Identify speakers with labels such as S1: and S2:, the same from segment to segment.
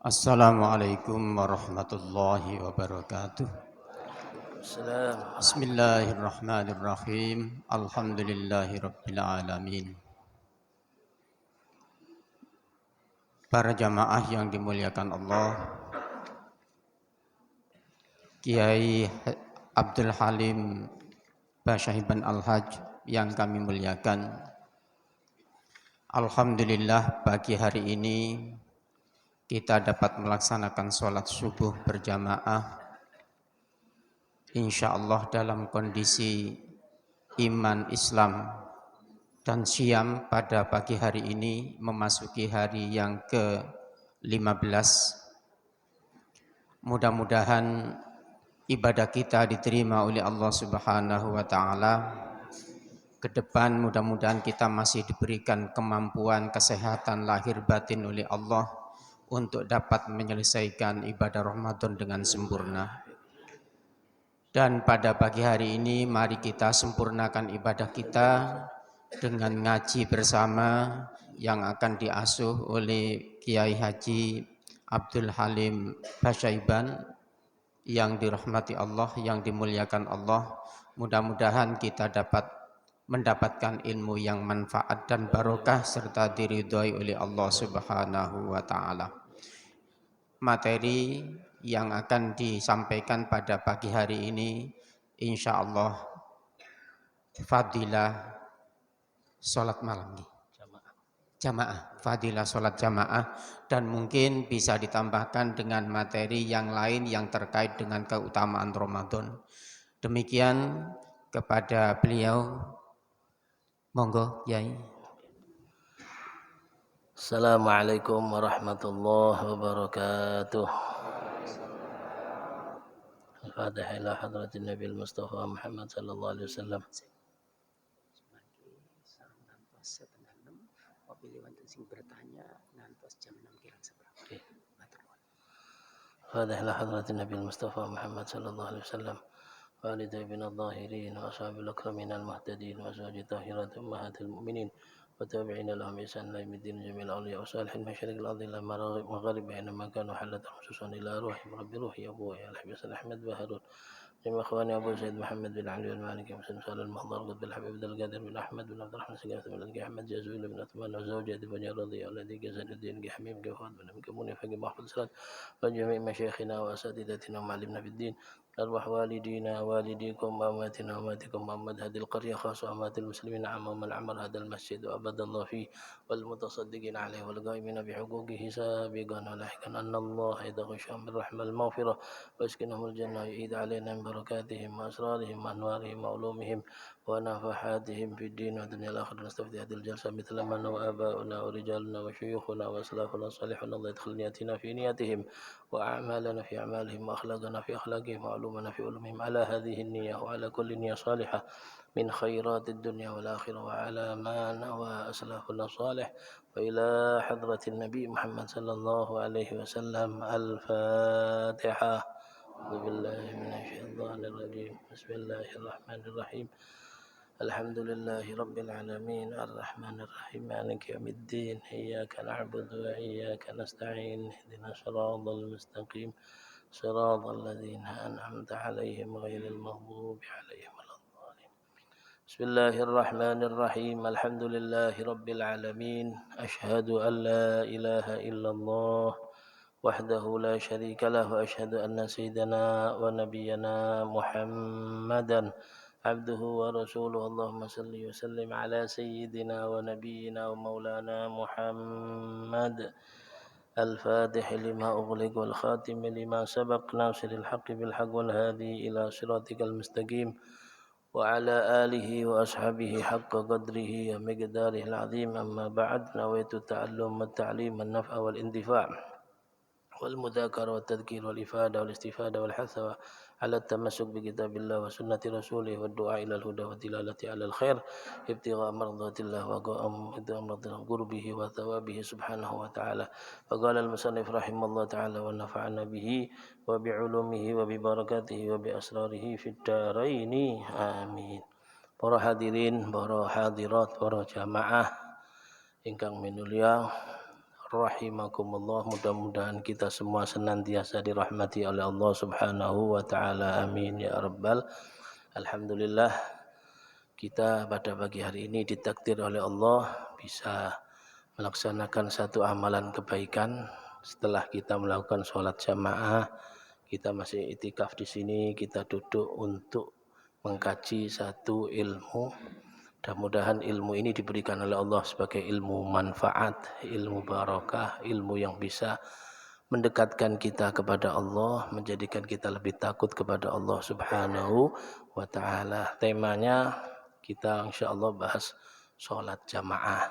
S1: Assalamualaikum warahmatullahi wabarakatuh. Bismillahirrahmanirrahim. Alhamdulillahi rabbil alamin. Para jamaah yang dimuliakan Allah, Kiai Abdul Halim Basyahiban Al-Hajj yang kami muliakan. Alhamdulillah pagi hari ini kita dapat melaksanakan sholat subuh berjamaah, insyaallah dalam kondisi iman Islam dan siam pada pagi hari ini memasuki hari yang ke-15. Mudah-mudahan ibadah kita diterima oleh Allah Subhanahu wa taala. Ke depan mudah-mudahan kita masih diberikan kemampuan, kesehatan lahir batin oleh Allah untuk dapat menyelesaikan ibadah Ramadan dengan sempurna. Dan pada pagi hari ini mari kita sempurnakan ibadah kita dengan ngaji bersama yang akan diasuh oleh Kiai Haji Abdul Halim Basyahiban yang dirahmati Allah, yang dimuliakan Allah. Mudah-mudahan kita dapat mendapatkan ilmu yang manfaat dan barokah serta diridhoi oleh Allah Subhanahu wa taala. Materi yang akan disampaikan pada pagi hari ini insyaallah fadilah salat malam nih. Jamaah, fadilah salat jamaah, dan mungkin bisa ditambahkan dengan materi yang lain yang terkait dengan keutamaan Ramadan. Demikian kepada beliau. Monggo, Yai.
S2: Assalamualaikum warahmatullahi wabarakatuh. Al-Fatihah ila hadratin Nabi Mustafa Muhammad sallallahu alaihi wasallam. Al-Fatihah ila hadratin Nabi Mustafa Muhammad sallallahu alaihi wasallam. وآل طيبين الظاهرين وأصحاب الأكرمين المهتدين وأزواج الطاهرات أمهات المؤمنين وتابعين لهم بإحسان إلى يوم الدين جميع الأولياء وصالح المشارق الأرض إلى مغاربها أينما كانوا حلت خصوصا إلى روحهم رب روحي أبوه يا الحبيب أحمد وهارون جميع إخواني أبو سيد محمد بن علي والمالك ومسلم صالح المهضر قد بالحبيب بن القادر بن أحمد بن عبد الرحمن سقاف بن القي أحمد جازويل بن عثمان وزوجة بن رضي الذي جزل الدين حميم كفاد بن مكمون فقي محفوظ سلام وجميع مشايخنا وأساتذتنا ومعلمنا في الدين أرواح والدينا والديكم وأمواتنا وأمواتكم وأموات هذه القرية خاصة أموات المسلمين عامهم العمر هذا المسجد وأبد الله فيه والمتصدقين عليه والقائمين بحقوقه سابقا ولاحقا أن الله يتغشاهم بالرحمة المغفرة ويسكنهم الجنة ويعيد علينا من بركاتهم وأسرارهم وأنوارهم وعلومهم ونفحاتهم في الدين والدنيا الآخرة. نستفتي هذه الجلسة مثل من وآباؤنا ورجالنا وشيوخنا وأسلافنا الصالحون الله يدخل نياتنا في نياتهم وأعمالنا في أعمالهم وأخلاقنا في أخلاقهم وعلومنا في علومهم على هذه النية وعلى كل نية صالحة من خيرات الدنيا والآخرة وعلى ما نوى أسلافنا الصالح وإلى حضرة النبي محمد صلى الله عليه وسلم. الفاتحة. أعوذ بالله من الشيطان الرجيم. بسم الله الرحمن الرحيم. الحمد لله رب العالمين الرحمن الرحيم مالك يوم الدين إياك نعبد وإياك نستعين اهدنا الصراط المستقيم صراط الذين أنعمت عليهم غير المغضوب عليهم ولا الضالين. بسم الله الرحمن الرحيم. الحمد لله رب العالمين. أشهد أن لا إله إلا الله وحده لا شريك له وأشهد أن سيدنا ونبينا محمدا عبده ورسوله. اللهم صل وسلم على سيدنا ونبينا ومولانا محمد الفاتح لما أغلق والخاتم لما سبق ناصر الحق بالحق والهادي إلى صراطك المستقيم وعلى آله وأصحابه حق قدره ومقداره العظيم. أما بعد نويت التعلم والتعليم والنفع والاندفاع والمذاكرة والتذكير والإفادة والاستفادة والحث على التمسك بكتاب الله وسنة رسوله والدعاء إلى الهدى والدلالة على الخير ابتغاء مرضات الله وقربه وثوابه سبحانه وتعالى. فقال المصنف رحمه الله تعالى ونفعنا به وبعلومه وببركاته وبأسراره في الدارين آمين. Para hadirin, para hadirat, para jamaah ingkang minulya rahimakumullah. Mudah-mudahan kita semua senantiasa dirahmati oleh Allah Subhanahu wa taala. Amin ya rabbal. Alhamdulillah, kita pada pagi hari ini ditakdir oleh Allah bisa melaksanakan satu amalan kebaikan. Setelah kita melakukan sholat jamaah, kita masih itikaf di sini, kita duduk untuk mengkaji satu ilmu. Mudah-mudahan ilmu ini diberikan oleh Allah sebagai ilmu manfaat, ilmu barakah, ilmu yang bisa mendekatkan kita kepada Allah, menjadikan kita lebih takut kepada Allah Subhanahu wa taala. Temanya kita insyaallah bahas sholat jamaah.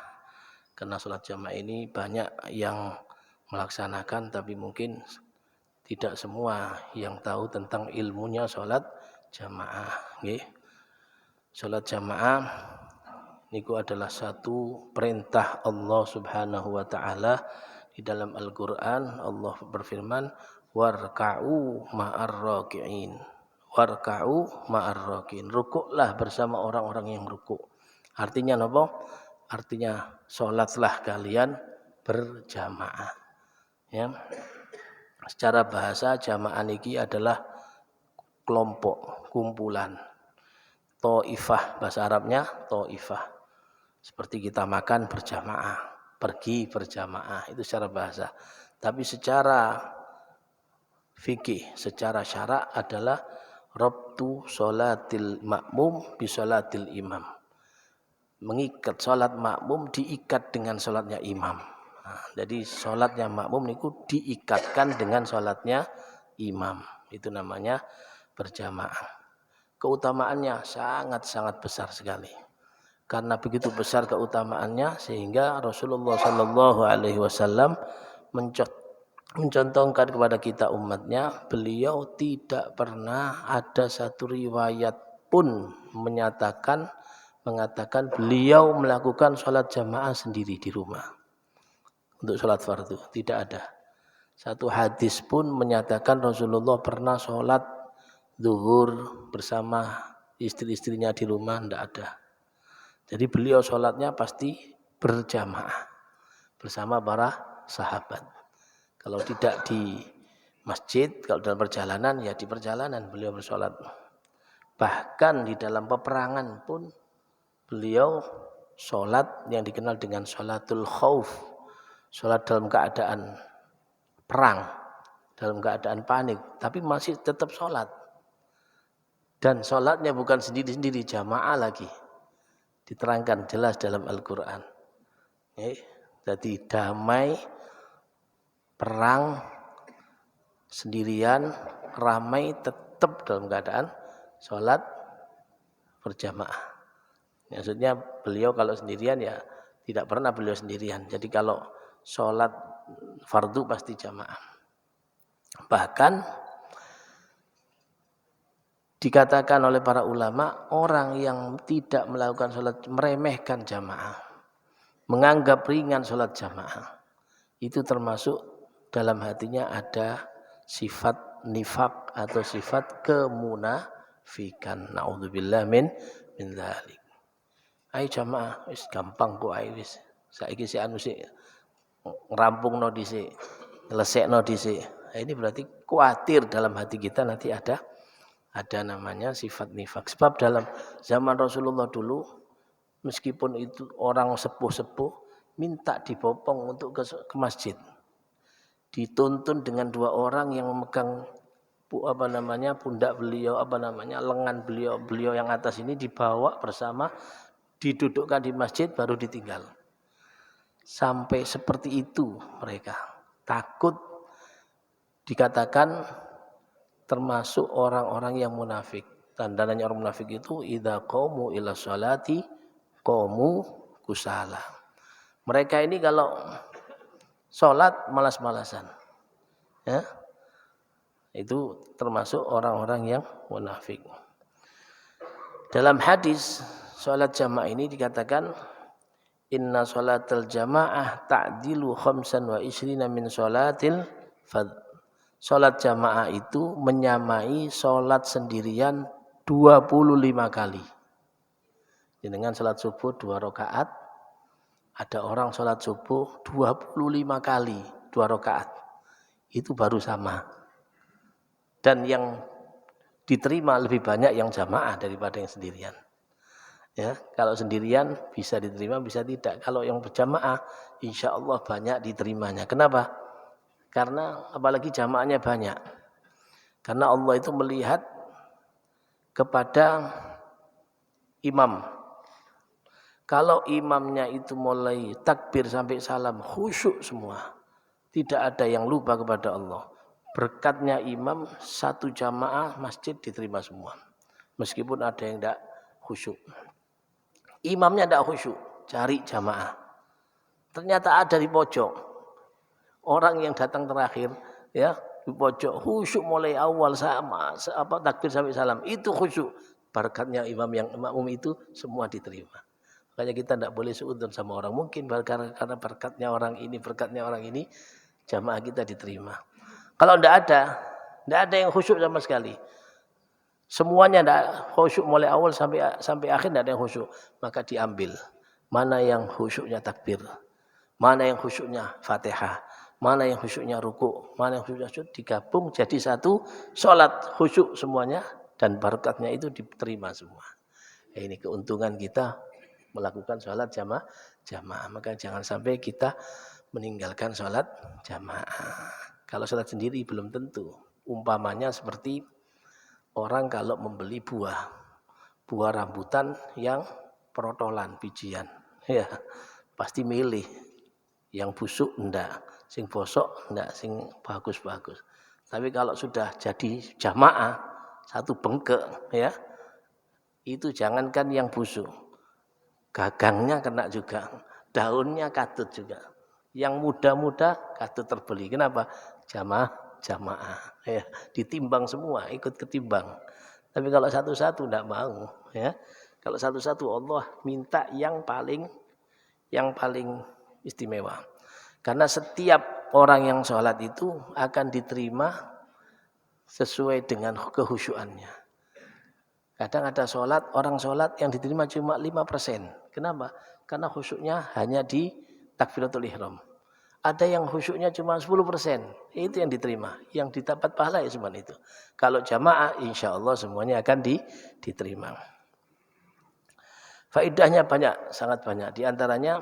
S2: Karena sholat jamaah ini banyak yang melaksanakan, tapi mungkin tidak semua yang tahu tentang ilmunya sholat jamaah. Sholat jamaah niku adalah satu perintah Allah Subhanahu wa taala. Di dalam Al-Qur'an Allah berfirman, warka'u ma'ar raki'in. Warka'u ma'ar raki'in. Rukuklah bersama orang-orang yang rukuk. Artinya apa? Artinya salatlah kalian berjamaah. Ya. Secara bahasa jamaah niki adalah kelompok, kumpulan. Taifah, bahasa Arabnya taifah. Seperti kita makan berjamaah, pergi berjamaah, itu secara bahasa. Tapi secara fikih, secara syara' adalah rabtu sholatil makmum bi sholatil imam. Mengikat sholat makmum diikat dengan sholatnya imam. Nah, jadi sholatnya makmum itu diikatkan dengan sholatnya imam. Itu namanya berjamaah. Keutamaannya sangat-sangat besar sekali. Karena begitu besar keutamaannya sehingga Rasulullah Shallallahu Alaihi Wasallam mencontohkan kepada kita umatnya, beliau tidak pernah ada satu riwayat pun mengatakan beliau melakukan sholat jamaah sendiri di rumah untuk sholat fardu, tidak ada. Satu hadis pun menyatakan Rasulullah pernah sholat zuhur bersama istri-istrinya di rumah, tidak ada. Jadi beliau sholatnya pasti berjamaah bersama para sahabat. Kalau tidak di masjid, kalau dalam perjalanan ya di perjalanan beliau bersolat. Bahkan di dalam peperangan pun beliau sholat yang dikenal dengan sholatul khauf. Sholat dalam keadaan perang, dalam keadaan panik, tapi masih tetap sholat. Dan sholatnya bukan sendiri-sendiri, jamaah lagi. Diterangkan jelas dalam Al-Quran. Jadi damai, perang, sendirian, ramai, tetap dalam keadaan sholat berjamaah. Maksudnya beliau kalau sendirian ya tidak pernah beliau sendirian. Jadi kalau sholat fardu pasti jamaah. Bahkan dikatakan oleh para ulama, orang yang tidak melakukan sholat, meremehkan jamaah, menganggap ringan sholat jamaah, itu termasuk dalam hatinya ada sifat nifak atau sifat kemunafikan. Na'udzubillah min dzalik. Ai jamaah wis gampang kok ai wis. Saiki si anu sik ngerampungno dhisik, nyelesekno dhisik. Ini berarti khawatir dalam hati kita nanti ada namanya sifat nifak. Sebab dalam zaman Rasulullah dulu, meskipun itu orang sepuh-sepuh, minta dibopong untuk ke masjid. Dituntun dengan dua orang yang memegang pundak beliau, lengan beliau yang atas ini dibawa bersama, didudukkan di masjid baru ditinggal. Sampai seperti itu mereka. Takut dikatakan termasuk orang-orang yang munafik. Tandanya orang munafik itu idza qamu ila sholati qamu kusala. Mereka ini kalau sholat malas-malasan. Ya. Itu termasuk orang-orang yang munafik. Dalam hadis sholat jamaah ini dikatakan inna sholatal jamaah ta'dilu khamsan wa isrina min sholatil fadl. Sholat jamaah itu menyamai sholat sendirian 25 kali. Dengan sholat subuh 2 rakaat, Ada orang sholat subuh 25 kali 2 rakaat. Itu baru sama. Dan yang diterima lebih banyak yang jamaah daripada yang sendirian. Ya, kalau sendirian bisa diterima, bisa tidak. Kalau yang berjamaah, insya Allah banyak diterimanya. Kenapa? Karena apalagi jamaahnya banyak. Karena Allah itu melihat kepada imam. Kalau imamnya itu mulai takbir sampai salam, khusyuk semua. Tidak ada yang lupa kepada Allah. Berkatnya imam, satu jamaah masjid diterima semua. Meskipun ada yang tidak khusyuk. Imamnya tidak khusyuk, cari jamaah. Ternyata ada di pojok. Orang yang datang terakhir, ya di pojok, khusyuk mulai awal sama, takbir sampai salam. Itu khusyuk. Berkatnya imam yang makmum itu semua diterima. Makanya kita tidak boleh seudon sama orang. Mungkin karena berkatnya orang ini, jamaah kita diterima. Kalau tidak ada yang khusyuk sama sekali. Semuanya tidak khusyuk mulai awal sampai akhir, tidak ada yang khusyuk. Maka diambil. Mana yang khusyuknya takbir. Mana yang khusyuknya fatihah. Mana yang khusyuknya ruku. Mana yang khusyuknya sujud. Digabung jadi satu sholat khusyuk semuanya. Dan barakatnya itu diterima semua. Ini keuntungan kita melakukan sholat jamaah. Maka jangan sampai kita meninggalkan sholat jamaah. Kalau sholat sendiri belum tentu. Umpamanya seperti orang kalau membeli buah rambutan yang perotolan, bijian. Ya, pasti milih. Yang busuk enggak, sing bosok enggak, sing bagus-bagus. Tapi kalau sudah jadi jamaah, satu bengkek, ya, itu jangankan yang busuk. Gagangnya kena juga, daunnya katut juga. Yang muda-muda katut terbeli. Kenapa? Jamaah. Ya, ditimbang semua, ikut ketimbang. Tapi kalau satu-satu tidak mau. Ya. Kalau satu-satu Allah minta yang paling istimewa. Karena setiap orang yang sholat itu akan diterima sesuai dengan kehusyuannya. Kadang ada orang sholat yang diterima cuma 5%. Kenapa? Karena khusyuknya hanya di takbiratul ihram. Ada yang khusyuknya cuma 10%. Itu yang diterima. Yang didapat pahala ya cuma itu. Kalau jamaah insya Allah semuanya akan diterima. Faedahnya banyak, sangat banyak. Di antaranya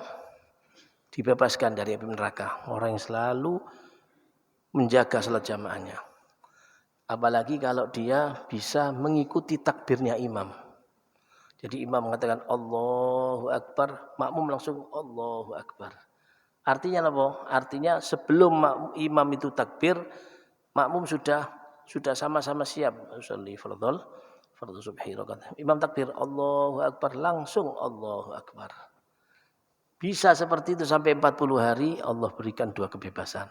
S2: dibebaskan dari api neraka. Orang yang selalu menjaga salat jamaahnya. Apalagi kalau dia bisa mengikuti takbirnya imam. Jadi imam mengatakan Allahu Akbar, makmum langsung Allahu Akbar. Artinya apa? Artinya sebelum imam itu takbir, makmum sudah sama-sama siap. Usolli fardhu subhi rakaat. Imam takbir Allahu Akbar, langsung Allahu Akbar. Bisa seperti itu sampai 40 hari, Allah berikan 2 kebebasan.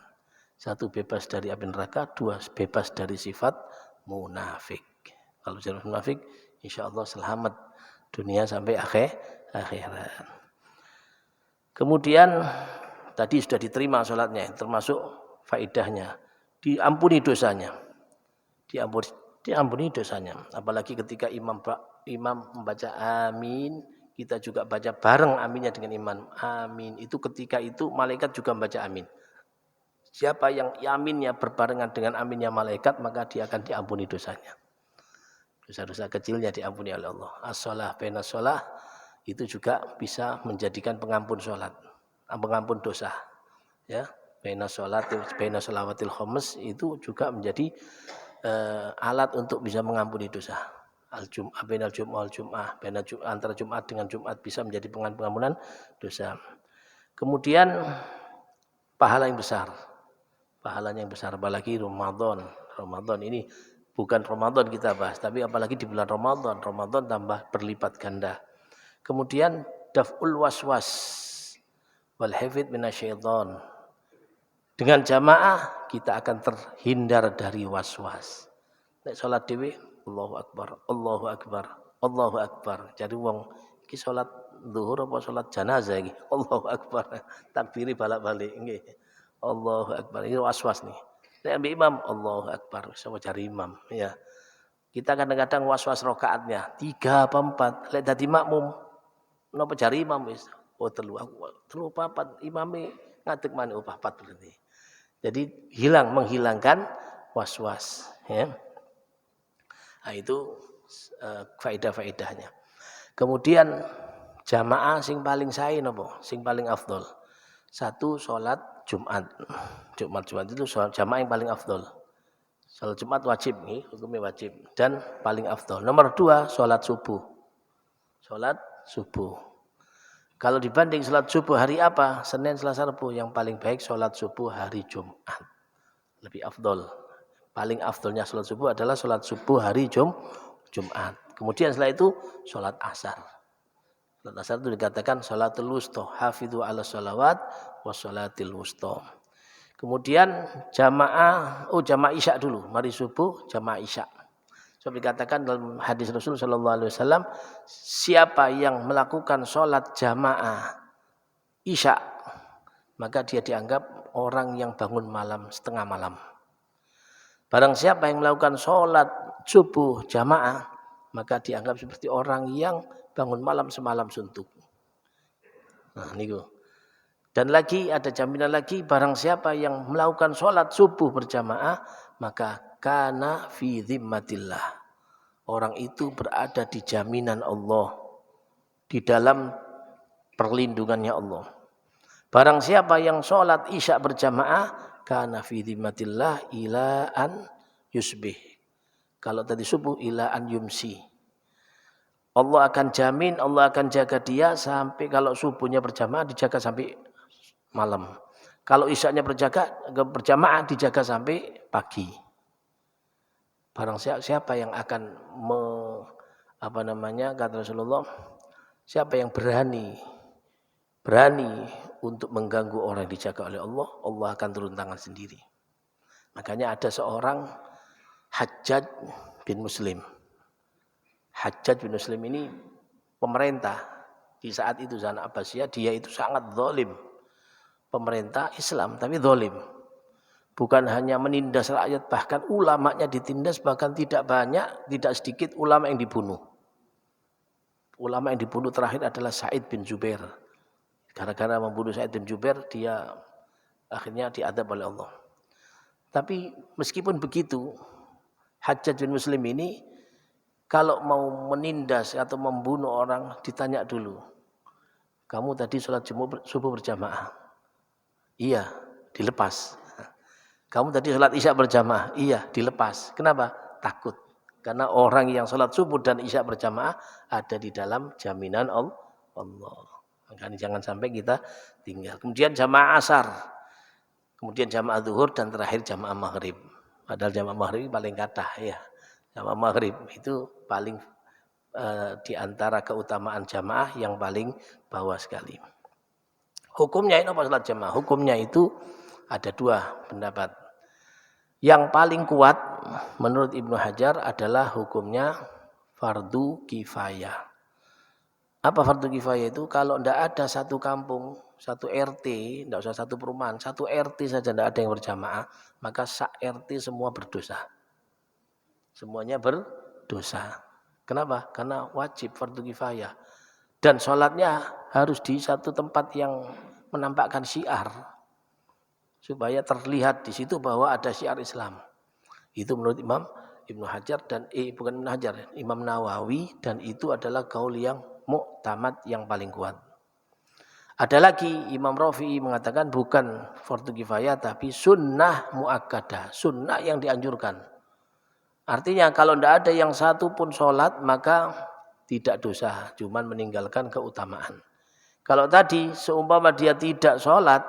S2: 1 bebas dari api neraka, 2 bebas dari sifat munafik. Kalau sifat munafik, insya Allah selamat dunia sampai akhirat. Kemudian tadi sudah diterima sholatnya, termasuk faedahnya, diampuni dosanya. Diampuni dosanya. Apalagi ketika imam membaca amin, kita juga baca bareng aminnya dengan imam. Amin. Itu ketika itu malaikat juga membaca amin. Siapa yang aminnya berbarengan dengan aminnya malaikat, maka dia akan diampuni dosanya. Dosa-dosa kecilnya diampuni oleh Allah. As-shalah baina shalah itu juga bisa menjadikan pengampun sholat, pengampun dosa. Ya, baina shalawatil khams itu juga menjadi alat untuk bisa mengampuni dosa. Al-Jum'ah bainal Jum'ah wal Jum'ah, antara Jumat dengan Jumat bisa menjadi pengampunan dosa. Kemudian pahalanya yang besar apalagi Ramadan ini bukan Ramadan kita bahas, tapi apalagi di bulan Ramadan tambah berlipat ganda. Kemudian daf'ul waswas wal hafid minasyaiton. Dengan jamaah kita akan terhindar dari waswas. Nek salat dhewe Allahu Akbar. Jadi wong iki salat zuhur apa salat jenazah iki? Allahu Akbar. Takbiri balak-balik nggih. Allahu Akbar. Ini waswas nih. Nek ambil imam Allahu Akbar, sama cari imam ya. Kita kadang-kadang waswas rakaatnya 3 apa 4. Lek dadi makmum napa cari imam wis. Oh telu papat imame ngadeg maneh oh papat berarti. Jadi menghilangkan was-was ya. Nah, itu faedah-faedahnya. Kemudian jamaah sing paling sae napa? Sing paling afdol. Satu salat Jumat. Jumat itu jamaah yang paling afdol. Salat Jumat wajib nih, hukumnya wajib dan paling afdol. Nomor 2 salat subuh. Salat subuh. Kalau dibanding salat subuh hari apa? Senin, Selasa, Rabu, yang paling baik salat subuh hari Jumat. Lebih afdol. Paling afdolnya salat subuh adalah salat subuh hari Jumat. Kemudian setelah itu salat asar. Salat asar itu dikatakan salatul wusta, hafidhu ala sholawat was salatil wusta. Kemudian jamaah isya dulu. Mari subuh jamaah isya. Sebab dikatakan dalam hadis Rasul sallallahu alaihi wasallam, siapa yang melakukan sholat jamaah isya, maka dia dianggap orang yang bangun malam setengah malam. Barang siapa yang melakukan sholat subuh jamaah, maka dianggap seperti orang yang bangun malam semalam suntuk. Nah, niku. Dan lagi ada jaminan lagi, barang siapa yang melakukan sholat subuh berjamaah, maka kana fi dhimmatillah. Orang itu berada di jaminan Allah, di dalam perlindungannya Allah. Barang siapa yang sholat isya berjamaah, kana fi dhimmatillah ila an yusbih. Kalau tadi subuh ila an yumsi. Allah akan jamin, Allah akan jaga dia sampai kalau subuhnya berjamaah dijaga sampai malam. Kalau isyaknya berjamaah dijaga sampai pagi. Barang siapa yang akan kata Rasulullah, siapa yang berani untuk mengganggu orang yang dijaga oleh Allah, Allah akan turun tangan sendiri. Makanya ada seorang Hajjaj bin Muslim. Hajjaj bin Muslim ini pemerintah di saat itu zaman Abbasiyah, dia itu sangat zalim. Pemerintah Islam tapi zalim. Bukan hanya menindas rakyat, bahkan ulamanya ditindas, bahkan tidak sedikit ulama yang dibunuh. Ulama yang dibunuh terakhir adalah Sa'id bin Jubair. Gara-gara membunuh Sa'id bin Jubair, dia akhirnya diadab oleh Allah. Tapi meskipun begitu, Hajjaj bin Muslim ini kalau mau menindas atau membunuh orang, ditanya dulu. Kamu tadi sholat subuh berjamaah? Iya, dilepas. Kamu tadi sholat isya berjamaah? Iya, dilepas. Kenapa? Takut. Karena orang yang sholat subuh dan isya berjamaah ada di dalam jaminan Allah. Makanya jangan sampai kita tinggal. Kemudian jamaah asar. Kemudian jamaah zuhur dan terakhir jamaah maghrib. Padahal jamaah maghrib paling kathah ya. Jamaah maghrib itu paling di antara keutamaan jamaah yang paling bawah sekali. Hukumnya itu apa sholat jamaah? Hukumnya itu ada 2 pendapat. Yang paling kuat menurut Ibnu Hajar adalah hukumnya fardu kifayah. Apa fardu kifayah itu? Kalau tidak ada satu kampung, satu RT, tidak usah satu perumahan, satu RT saja tidak ada yang berjamaah, maka sak-RT semua berdosa. Semuanya berdosa. Kenapa? Karena wajib fardu kifayah. Dan sholatnya harus di satu tempat yang menampakkan syiar. Supaya terlihat di situ bahwa ada syiar Islam. Itu menurut Imam Ibnu Hajar dan bukan Ibnu Hajar, Imam Nawawi, dan itu adalah kaul yang muktamad yang paling kuat. Ada lagi Imam Rafi'i mengatakan bukan fardu kifayah tapi sunnah muakkadah, sunnah yang dianjurkan. Artinya kalau tidak ada yang satu pun sholat maka tidak dosa, cuman meninggalkan keutamaan. Kalau tadi seumpama dia tidak sholat,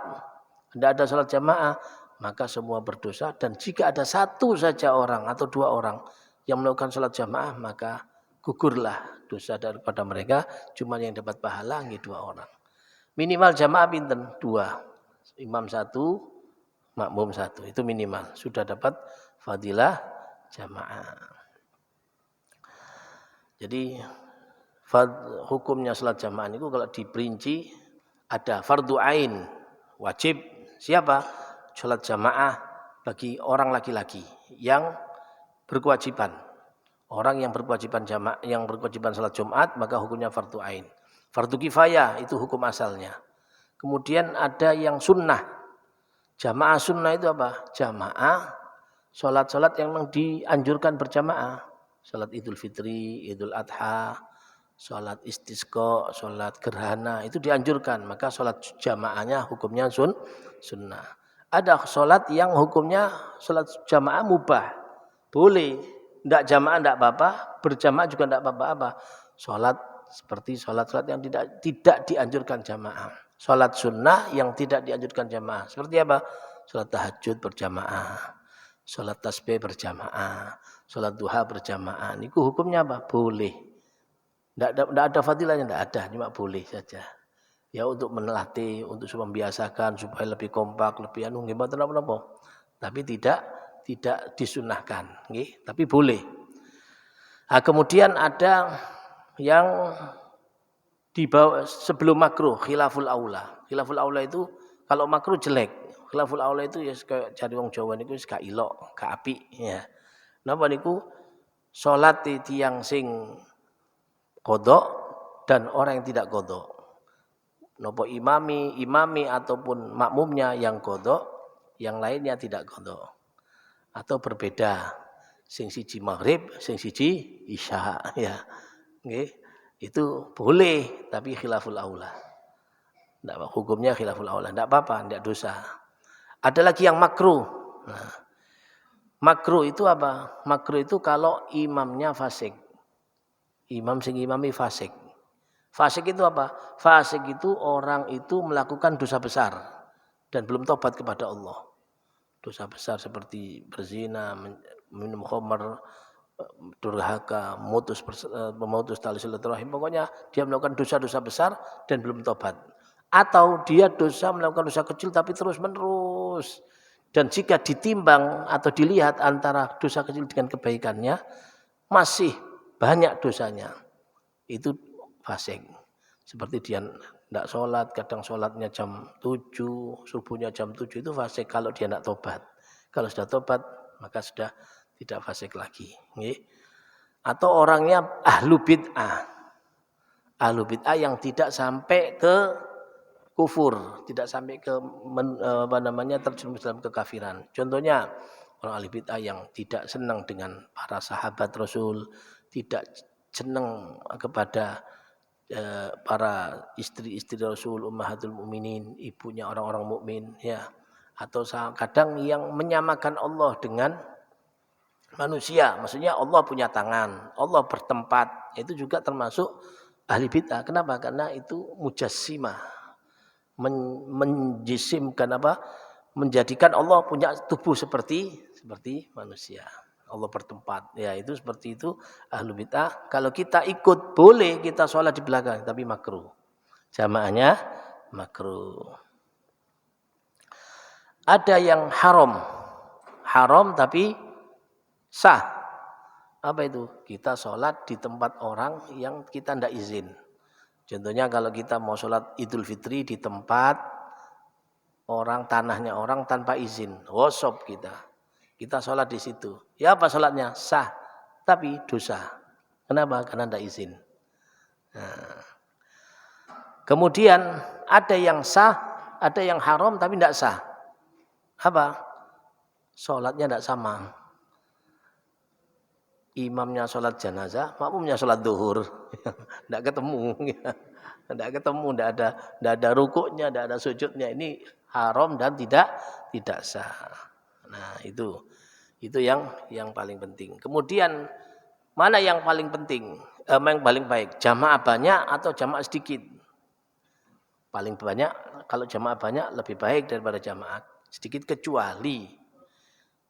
S2: tidak ada sholat jamaah, maka semua berdosa. Dan jika ada satu saja orang atau 2 orang yang melakukan sholat jamaah, maka gugurlah dosa daripada mereka. Cuma yang dapat pahala hanya 2 orang. Minimal jamaah pinten 2. Imam 1, makmum 1. Itu minimal. Sudah dapat fadilah jamaah. Jadi hukumnya sholat jamaah itu kalau diperinci ada fardu ain, wajib. Siapa? Sholat jamaah bagi orang laki-laki yang berkewajiban. Orang yang berkewajiban jamaah, yang berkewajiban sholat Jumat, maka hukumnya fardu ain. Fardu kifayah itu hukum asalnya. Kemudian ada yang sunnah. Jamaah sunnah itu apa? Jamaah sholat-sholat yang memang dianjurkan berjamaah. Sholat Idul Fitri, Idul Adha, sholat istisqa, sholat gerhana itu dianjurkan. Maka sholat jamaahnya hukumnya sunnah. Ada sholat yang hukumnya sholat jamaah mubah. Boleh. Tidak jamaah tidak apa-apa. Berjamaah juga tidak apa-apa. Sholat seperti sholat-sholat yang tidak dianjurkan jamaah. Sholat sunnah yang tidak dianjurkan jamaah. Seperti apa? Sholat tahajud berjamaah. Sholat tasbih berjamaah. Sholat duha berjamaah. Ini hukumnya apa? Boleh. Tidak ada fadilahnya, tidak ada. Cuma boleh saja. Ya untuk melatih, untuk membiasakan supaya lebih kompak, lebih apa. Tapi tidak disunahkan. Tapi boleh. Nah, kemudian ada yang dibawa sebelum makruh, khilaful aula. Khilaful aula itu kalau makruh jelek. Khilaful aula itu ya kayak cari wong Jawa niku wis gak ilok, gak apik ya. Napa niku salat tiyang sing qodok dan orang yang tidak qodok. Napa imami ataupun makmumnya yang qodok, yang lainnya tidak qodok. Atau berbeda. Sing siji maghrib, sing siji isya ya. Nggih. Itu boleh tapi khilaful aula. Enggak, hukumnya khilaful aula, enggak apa-apa, enggak dosa. Ada lagi yang makruh. Nah, makruh itu apa? Makruh itu kalau imamnya fasik. Imam sing imami fasik. Fasik itu apa? Fasik itu orang itu melakukan dosa besar dan belum tobat kepada Allah. Dosa besar seperti berzina, minum khamr, durhaka, memutus tali silaturahim. Pokoknya dia melakukan dosa-dosa besar dan belum tobat. Atau dia melakukan dosa kecil tapi terus menerus. Dan jika ditimbang atau dilihat antara dosa kecil dengan kebaikannya, masih banyak dosanya. Itu fasik. Seperti dia tidak sholat, kadang sholatnya jam 7, subuhnya jam 7 itu fasik kalau dia tidak tobat. Kalau sudah tobat, maka sudah tidak fasik lagi. Atau orangnya ahlu bid'ah. Ahlu bid'ah yang tidak sampai ke kufur, tidak sampai ke terjerumus dalam kekafiran. Contohnya orang ahli bid'ah yang tidak senang dengan para sahabat Rasul, tidak senang kepada para istri-istri Rasul, ummahatul mukminin, ibunya orang-orang mukmin ya. Atau kadang yang menyamakan Allah dengan manusia, maksudnya Allah punya tangan, Allah bertempat, itu juga termasuk ahli bid'ah. Kenapa? Karena itu mujassimah, menjisimkan apa? Menjadikan Allah punya tubuh seperti manusia. Allah bertempat. Ya, itu seperti itu ahlu bid'ah. Kalau kita ikut boleh kita sholat di belakang, tapi makruh. Jamaahnya makruh. Ada yang haram. Haram tapi sah. Apa itu? Kita sholat di tempat orang yang kita tidak izin. Contohnya kalau kita mau sholat Idul Fitri di tempat orang, tanahnya orang tanpa izin. Wasop kita. Kita sholat di situ. Ya apa sholatnya? Sah. Tapi dosa. Kenapa? Karena tidak izin. Nah. Kemudian ada yang sah, ada yang haram tapi tidak sah. Apa? Sholatnya tidak sama. Imamnya sholat jenazah, makmumnya sholat duhur. Tidak ketemu. Tidak ketemu, tidak ada rukuknya, tidak ada sujudnya. Ini haram dan tidak sah. Nah, itu yang paling penting. Kemudian mana yang paling penting? Yang paling baik, jamaah banyak atau jamaah sedikit? Paling banyak, kalau jamaah banyak lebih baik daripada jamaah sedikit,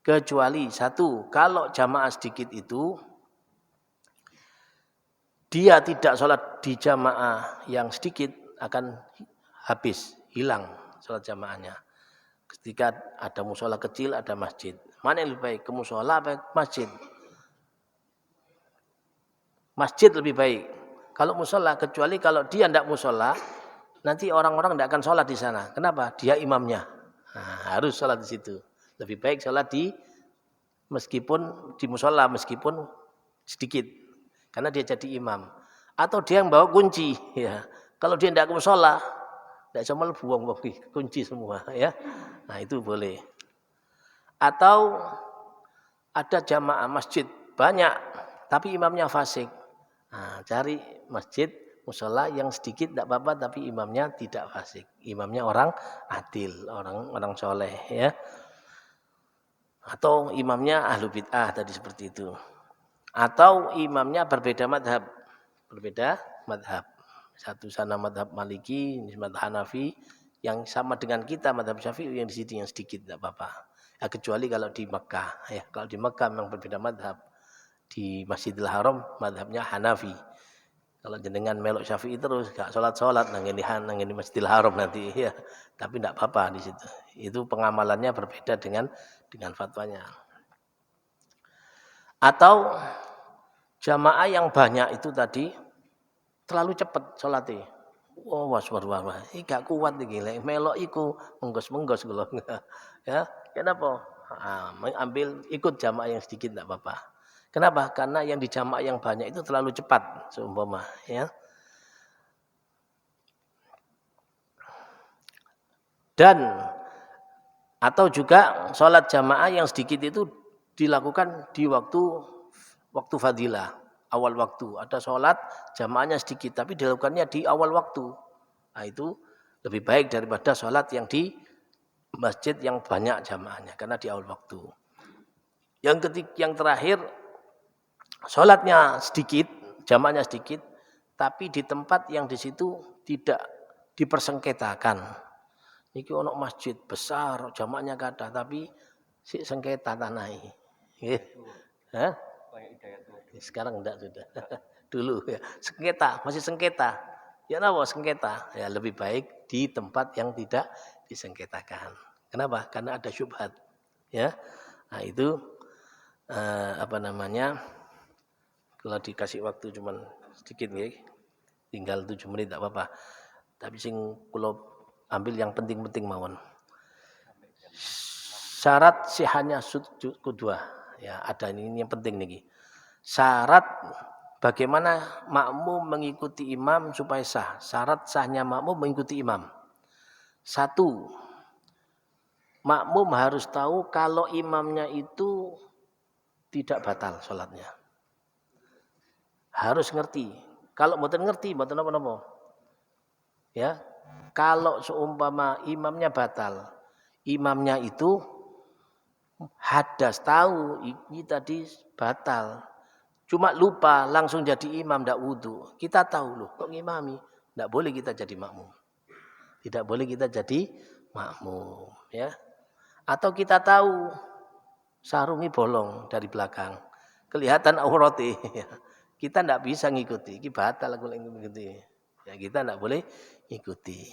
S2: kecuali satu, kalau jamaah sedikit itu dia tidak sholat di jamaah yang sedikit akan habis, hilang sholat jamaahnya. Ketika ada musola kecil, ada masjid. Mana yang lebih baik? Ke musola atau masjid? Masjid lebih baik. Kalau musola, kecuali kalau dia tidak musola, nanti orang-orang tidak akan sholat di sana. Kenapa? Dia imamnya. Nah, harus sholat di situ. Lebih baik sholat meskipun di musola, meskipun sedikit. Karena dia jadi imam. Atau dia yang bawa kunci. Ya. Kalau dia tidak ke musola, tidak bisa buang kunci semua, ya. Nah itu boleh. Atau ada jamaah masjid banyak, tapi imamnya fasik. Nah, cari masjid musola yang sedikit tidak apa-apa, tapi imamnya tidak fasik. Imamnya orang adil, orang soleh, ya. Atau imamnya ahlu bid'ah tadi seperti itu. Atau imamnya berbeda madhab. Berbeda madhab. Satu sana madhab Maliki, madhab Hanafi. Yang sama dengan kita madhab Syafi'i, yang di sini yang sedikit tidak apa-apa. Ya, kecuali kalau di Mekah. Ya, kalau di Mekah memang berbeda madhab. Di Masjidil Haram madhabnya Hanafi. Kalau jenengan melok Syafi'i terus gak sholat nang ini Masjidil Haram nanti, ya. Tapi tidak apa-apa di situ. Itu pengamalannya berbeda dengan fatwanya. Atau jamaah yang banyak itu tadi terlalu cepat sholatnya. Oh, wah. Ini gak kuat iki. Melok iku menggos kula. Ya, kenapa? Ambil ikut jamaah yang sedikit tidak apa-apa. Kenapa? Karena yang di jamaah yang banyak itu terlalu cepat seumpama, ya. Dan atau juga sholat jamaah yang sedikit itu dilakukan di waktu fadilah, awal waktu. Ada sholat jamaahnya sedikit, tapi dilakukannya di awal waktu. Nah, itu lebih baik daripada sholat yang di masjid yang banyak jamaahnya, karena di awal waktu. Yang terakhir, sholatnya sedikit, jamaahnya sedikit, tapi di tempat yang di situ tidak dipersengketakan. Niki ono masjid besar, jamaahnya kathah, tapi si sengketa tanah ini. Sekarang enggak sudah. Dulu ya, masih sengketa. Ya napa sengketa? Ya lebih baik di tempat yang tidak disengketakan. Kenapa? Karena ada syubhat. Ya. Nah, itu kalau dikasih waktu cuman sedikit nih, tinggal 7 menit tak apa-apa. Tapi sing kula ambil yang penting-penting mawon. Syarat sihahnya sujud kedua. Ya, ada ini yang penting nih. Syarat bagaimana makmum mengikuti imam supaya sah. Syarat sahnya makmum mengikuti imam. 1, makmum harus tahu kalau imamnya itu tidak batal sholatnya. Harus ngerti. Kalau mboten ngerti, mboten apa-apa. Ya, kalau seumpama imamnya batal, imamnya itu hadas tahu ini tadi batal. Cuma lupa langsung jadi imam ndak wudu. Kita tahu loh, kok ngimami? Ndak boleh kita jadi makmum. Tidak boleh kita jadi makmum, ya. Atau kita tahu sarungi bolong dari belakang. Kelihatan aurate. Kita ndak bisa ngikuti. Iki batal aku ngikuti. Ya, kita ndak boleh ikuti.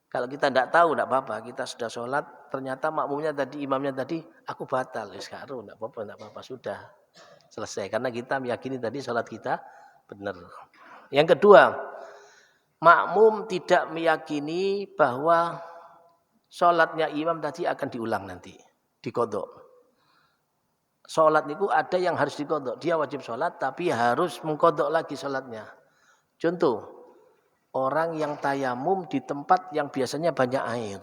S2: Kalau kita tidak tahu, tidak apa-apa. Kita sudah sholat, ternyata makmumnya tadi, imamnya tadi, aku batal. Sekarang tidak apa-apa, sudah selesai. Karena kita meyakini tadi sholat kita benar. Yang kedua, makmum tidak meyakini bahwa sholatnya imam tadi akan diulang nanti, dikodok. Sholat itu ada yang harus dikodok. Dia wajib sholat, tapi harus mengkodok lagi sholatnya. Contoh, orang yang tayamum di tempat yang biasanya banyak air.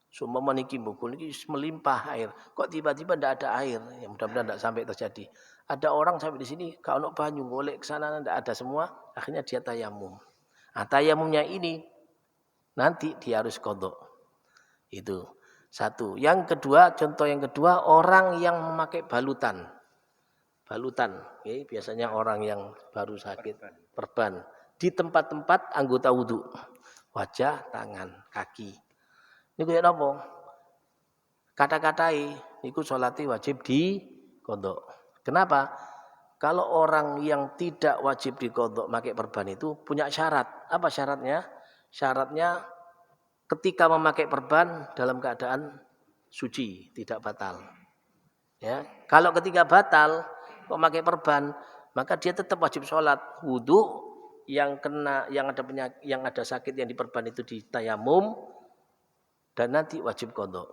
S2: Seumpama niki mbokul niki melimpah air. Kok tiba-tiba tidak ada air? Ya mudah-mudahan tidak sampai terjadi. Ada orang sampai di sini kalau banyu golek ke sana tidak ada semua, akhirnya dia tayamum. Nah, tayamumnya ini nanti dia harus qadha. Itu satu. Yang kedua, contoh yang kedua, orang yang memakai balutan. Balutan, okay? Biasanya orang yang baru sakit, perban. Di tempat-tempat anggota wudu, wajah, tangan, kaki. Ini kayak apa? Kata-katai, niku sholati wajib diqadha. Kenapa? Kalau orang yang tidak wajib diqadha pakai perban itu punya syarat. Apa syaratnya? Syaratnya ketika memakai perban dalam keadaan suci, tidak batal. Ya, kalau ketika batal memakai perban, maka dia tetap wajib sholat wudu. Yang ada penyakit, yang ada sakit yang diperban itu ditayamum dan nanti wajib qadha.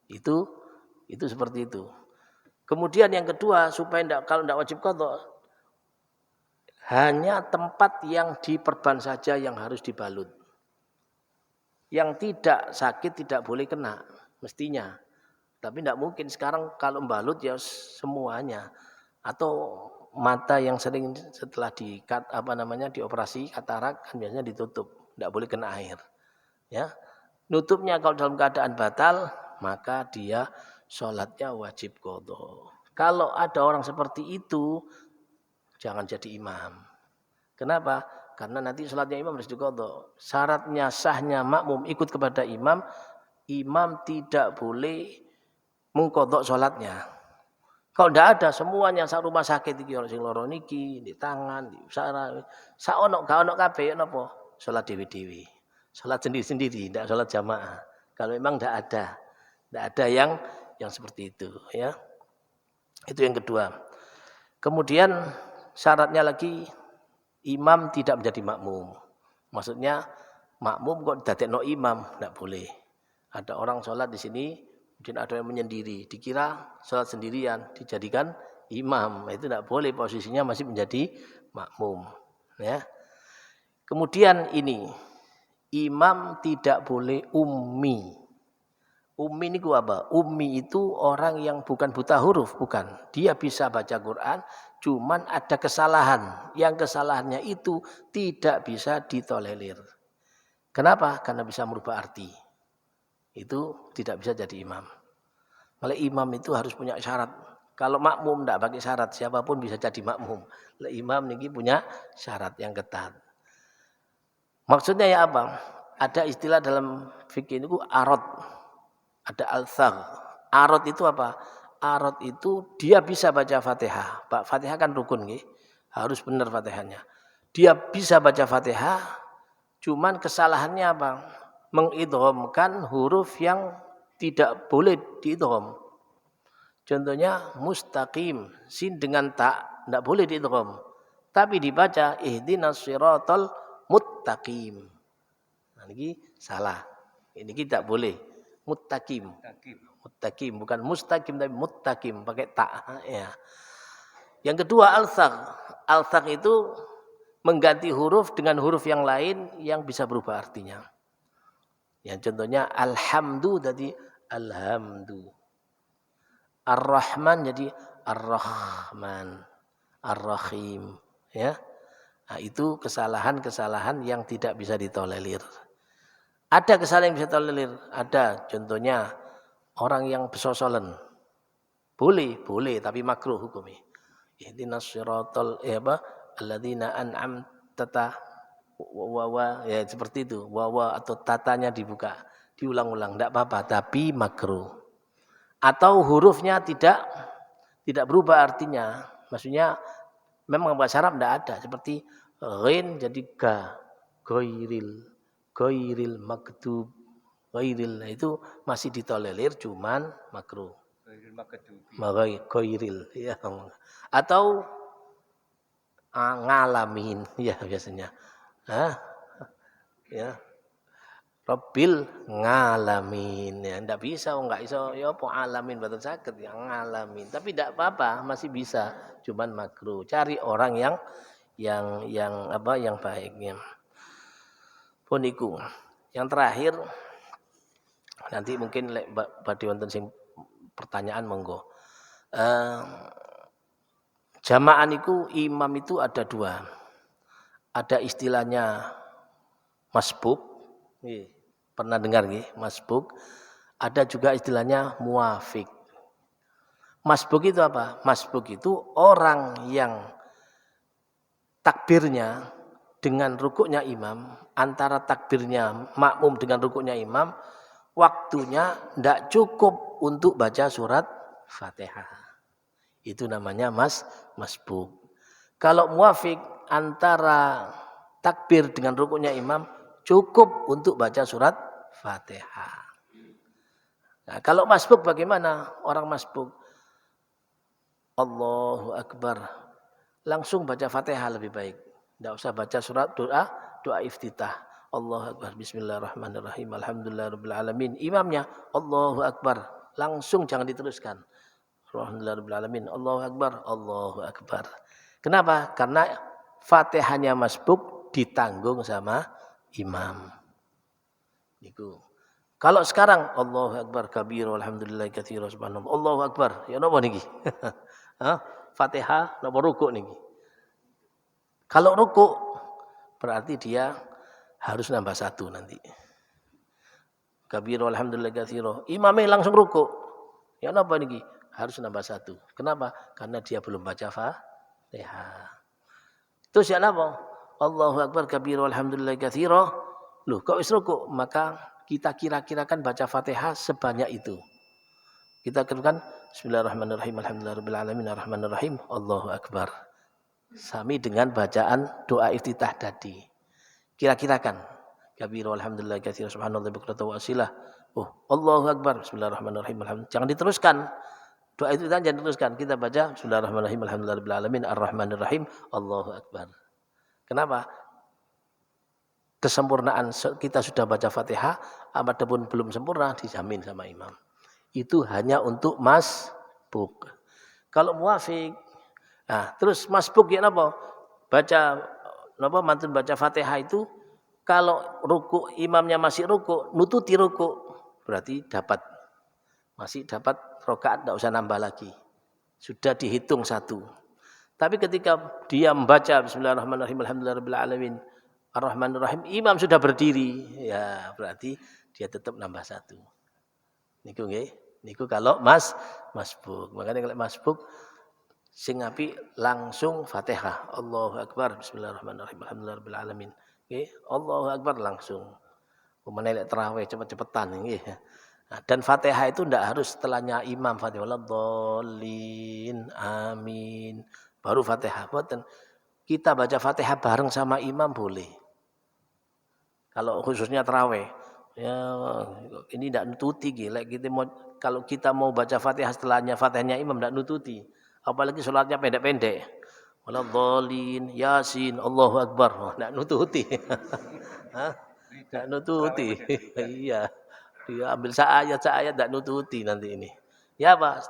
S2: Itu seperti itu. Kemudian yang kedua, supaya kalau tidak wajib qadha, Hanya tempat yang diperban saja yang harus dibalut. Yang tidak sakit tidak boleh kena, mestinya. Tapi tidak mungkin sekarang kalau balut ya semuanya. Atau mata yang sering setelah dioperasi katarak kan biasanya ditutup, tidak boleh kena air. Ya, nutupnya kalau dalam keadaan batal maka dia sholatnya wajib qadha. Kalau ada orang seperti itu jangan jadi imam. Kenapa? Karena nanti sholatnya imam harus diqadha. Syaratnya sahnya makmum ikut kepada imam, imam tidak boleh mengqadha sholatnya. Kalau tidak ada semuanya sak rumah sakit iki sing lara niki, di tangan, di usara, sak ono gak ono kabeh napa? Salat dewi-dewi. Salat sendiri-sendiri, tidak salat jamaah. Kalau memang tidak ada yang seperti itu, ya. Itu yang kedua. Kemudian syaratnya lagi imam tidak menjadi makmum. Maksudnya makmum kok dadekno imam, tidak boleh. Ada orang sholat di sini, mungkin ada yang menyendiri, dikira sholat sendirian, dijadikan imam. Itu tidak boleh, posisinya masih menjadi makmum. Ya. Kemudian ini, imam tidak boleh ummi. Ummi ini apa? Ummi itu orang yang bukan buta huruf, bukan. Dia bisa baca Quran, cuman ada kesalahan. Yang kesalahannya itu tidak bisa ditolerir. Kenapa? Karena bisa merubah arti. Itu tidak bisa jadi imam. Malah imam itu harus punya syarat. Kalau makmum tidak pakai syarat, siapapun bisa jadi makmum. Imam ini punya syarat yang ketat. Maksudnya ya apa? Ada istilah dalam fikih itu arad. Ada al-thagh. Arad itu apa? Arad itu dia bisa baca Fatihah. Fatihah kan rukun nggih. Harus benar Fatihahnya. Dia bisa baca Fatihah, cuman kesalahannya apa? Mengidghamkan huruf yang tidak boleh diidgham. Contohnya mustaqim, sin dengan ta tidak boleh diidgham. Tapi dibaca ihdinas siratal muttaqim. Nah, ini salah. Ini tidak boleh. Muttaqim. Muttaqim bukan mustaqim tapi muttaqim pakai ta ya. Yang kedua al-thagh. Al-thagh itu mengganti huruf dengan huruf yang lain yang bisa berubah artinya. Yang contohnya alhamdu jadi alhamdu. Ar-Rahman jadi Ar-Rahman. Ar-Rahim ya. Nah, itu kesalahan-kesalahan yang tidak bisa ditolerir. Ada kesalahan yang bisa ditolerir, ada contohnya orang yang besosolen. Boleh, tapi makruh hukumnya. Ihdinas siratal alladzina an'amta wa ya seperti itu. Wa atau tatanya dibuka, diulang-ulang enggak apa-apa, tapi makruh. Atau hurufnya tidak berubah artinya. Maksudnya memang bahasa Arab enggak ada, seperti ghain jadi ga, ghairil maktub, ghairil itu masih ditolerir cuman makruh. Ghairil ya. Atau ngalamin ya biasanya. Ya. Rabbil ngalamin ya ndak bisa enggak iso ya apa alamin mboten saged ya ngalamin. Tapi ndak apa-apa, masih bisa, cuman makruh. Cari orang yang baiknya. Puniku. Yang terakhir nanti mungkin badhe wonten sing pertanyaan monggo. Jamaah niku imam itu ada dua. Ada istilahnya masbuk. Pernah dengar nggih, masbuk. Ada juga istilahnya muafik. Masbuk itu apa? Masbuk itu orang yang takbirnya dengan rukuknya imam, antara takbirnya makmum dengan rukuknya imam, waktunya tidak cukup untuk baca surat Fatihah. Itu namanya masbuk. Kalau muafik, antara takbir dengan rukuknya imam, cukup untuk baca surat Fatihah. Nah, kalau masbuk bagaimana? Orang masbuk, Allahu Akbar, langsung baca Fatihah lebih baik. Tidak usah baca surat doa iftitah. Allahu Akbar, bismillahirrahmanirrahim, alhamdulillahirabbil alamin. Imamnya Allahu Akbar, langsung jangan diteruskan. Alhamdulillahirabbil alamin, Allahu Akbar, Allahu Akbar. Kenapa? Karena Fatihahnya masbuk ditanggung sama imam. Niku. Kalau sekarang Allahu Akbar kabir walhamdulillah katsira subhanallah. Allahu Akbar. Ya napa niki? Fatihah napa rukuk niki? Kalau rukuk berarti dia harus nambah satu nanti. Kabir walhamdulillah katsira. Imamnya langsung rukuk. Ya napa niki? Harus nambah satu. Kenapa? Karena dia belum baca Fatihah. Terus ya napa? Allahu Akbar kabir walhamdulillah katsira. Loh, kok wis rukuk? Maka kita kira-kirakan baca Fatihah sebanyak itu. Kita kirakan Bismillahirrahmanirrahim. Alhamdulillahirabbil alamin arrahmanirrahim. Allahu Akbar. Sami dengan bacaan doa iftitah tadi. Kira-kirakan. Kabir walhamdulillah katsira subhanallah bukratan wa asilah. Oh, Allahu Akbar. Bismillahirrahmanirrahim. Jangan diteruskan. Doa itu jangan diteruskan. Kita baca Bismillahirrahmanirrahim. Alhamdulillahirabbil alamin arrahmanirrahim. Allahu Akbar. Kenapa? Kesempurnaan kita sudah baca Fatihah, adapun belum sempurna dijamin sama imam. Itu hanya untuk masbuk. Kalau muafik, nah terus masbuk ya napa? Baca napa mantun baca Fatihah itu kalau ruku imamnya masih ruku, nututi ruku berarti masih dapat rakaat, enggak usah nambah lagi. Sudah dihitung satu. Tapi ketika dia membaca Bismillahirrahmanirrahim Alhamdulillahirabbil alamin Ar-Rahmanir-Rahim, imam sudah berdiri, ya berarti dia tetap nambah satu. Niku nggih, niku kalau masbuk. Makanya kalau masbuk sing apik langsung Fatihah. Allahu Akbar, Bismillahirrahmanirrahim, Alhamdulillahirabbil alamin. Nggih, Allahu Akbar langsung. Pemene lek tarawih cepet-cepetan nggih. Nah, dan Fatihah itu ndak harus setelahnya imam Fatihah waladdallin, amin. Baru Fatihah. Boten. Kita baca Fatihah bareng sama imam boleh. Kalau khususnya tarawih, ya ini tidak nututi gila. Kalau kita mau baca Fatihah setelahnya Fatihahnya imam tidak nututi. Apalagi sholatnya pendek-pendek. Waladhdallin, Yasin, Allahu Akbar, tidak nututi. Tidak nututi. Iya. Dia ambil seayat tidak nututi nanti ini. Ya Pak,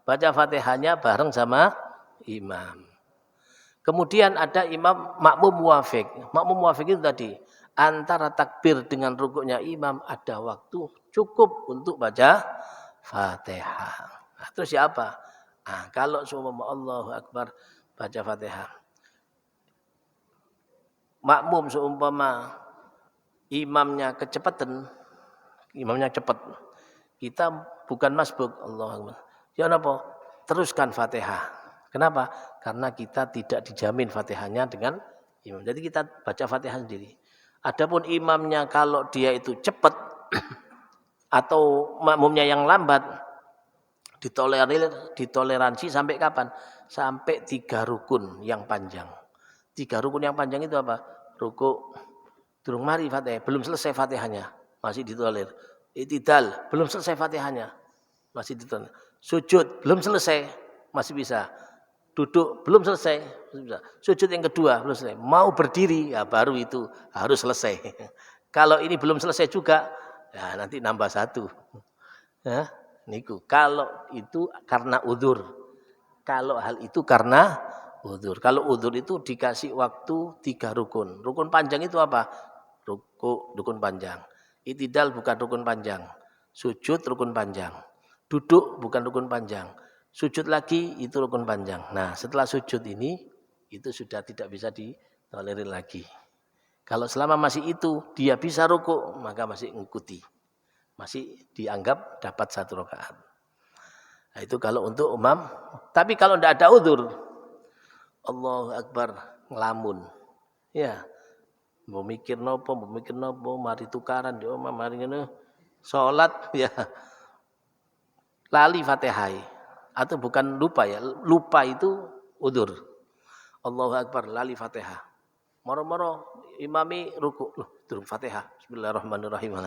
S2: baca Fatihahnya bareng sama imam. Kemudian ada imam makmum muafik. Makmum muafik itu tadi antara takbir dengan rukuknya imam ada waktu cukup untuk baca Fatihah. Nah, terus siapa? Nah, kalau seumpama Allahu Akbar baca Fatihah. Makmum seumpama imamnya kecepatan, imamnya cepat. Kita bukan masbuk, Allahu Akbar. Ya napa? Teruskan Fatihah. Kenapa? Karena kita tidak dijamin Fatihahnya dengan imam. Jadi kita baca Fatihah sendiri. Adapun imamnya kalau dia itu cepat atau makmumnya yang lambat ditoleransi sampai kapan? Sampai 3 rukun yang panjang. 3 rukun yang panjang itu apa? Rukuk durung mari Fatihah, belum selesai Fatihahnya, masih ditoler. I'tidal, belum selesai Fatihahnya, masih ditoler. Sujud, belum selesai, masih bisa. Duduk belum selesai, sujud yang kedua belum selesai, mau berdiri ya baru itu harus selesai. Kalau ini belum selesai juga, ya nanti nambah satu. Ya, niku. Kalau itu karena udzur, kalau hal itu karena udzur. Kalau udzur itu dikasih waktu 3 rukun. Rukun panjang itu apa? Rukun panjang. I'tidal bukan rukun panjang. Sujud rukun panjang. Duduk bukan rukun panjang. Sujud lagi itu rukun panjang. Nah setelah sujud ini itu sudah tidak bisa ditolerir lagi. Kalau selama masih itu dia bisa rukuk maka masih mengikuti. Masih dianggap dapat 1 rakaat. Nah, itu kalau untuk umam. Tapi kalau tidak ada udzur, Allahu Akbar ngelamun. Ya, mau mikir nopo, mari tukaran di omah, mari ngono salat ya. Lali Fatihah. Atau bukan lupa ya, lupa itu udzur. Allahu Akbar lali Fatihah. Moro-moro imami ruku, loh durung Fatihah. Bismillahirrahmanirrahim.